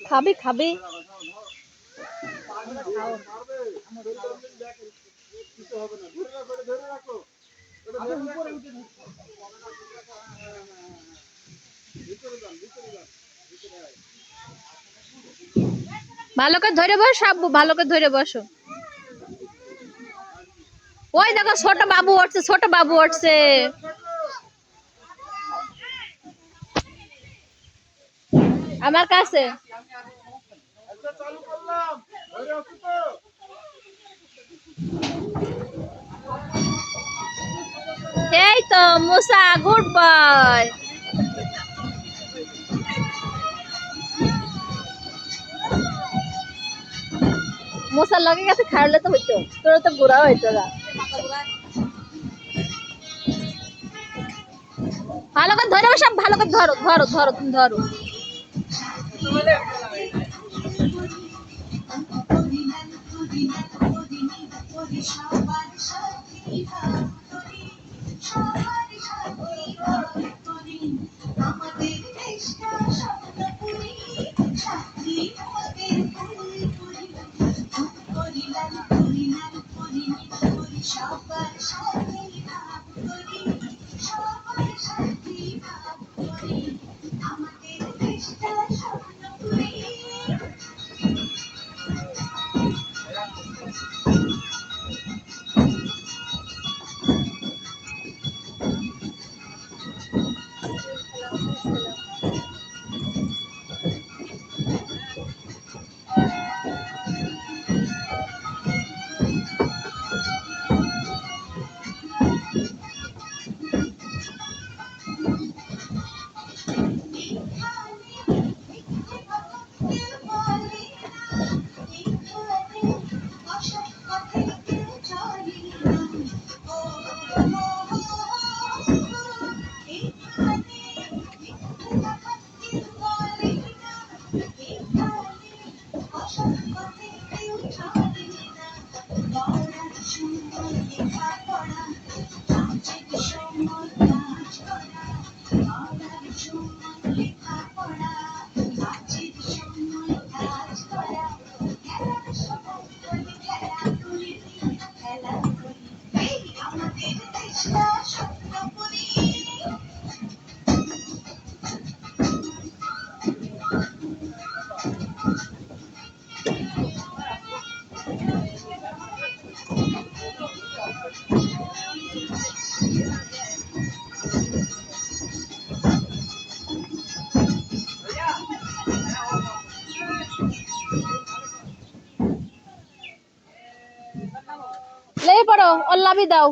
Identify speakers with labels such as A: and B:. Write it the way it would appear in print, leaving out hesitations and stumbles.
A: খাবি খাবি ভালো করে ধরে বস আব্বু, ভালো করে ধরে বসো। ওই দেখো ছোট বাবু উঠছে, ছোট বাবু উঠছে। আমার কাছে এই তো মুসা, গুড বয়। মুসার লগে গেছে, খাইলে তো হইতো, তোর তো বুড়া হইতো না। ভালো করে ধরে সব, ভালো করে ধরো ধরো ধরো, তুমি ধরো। লে পড়ো, অল্লাভি দাও।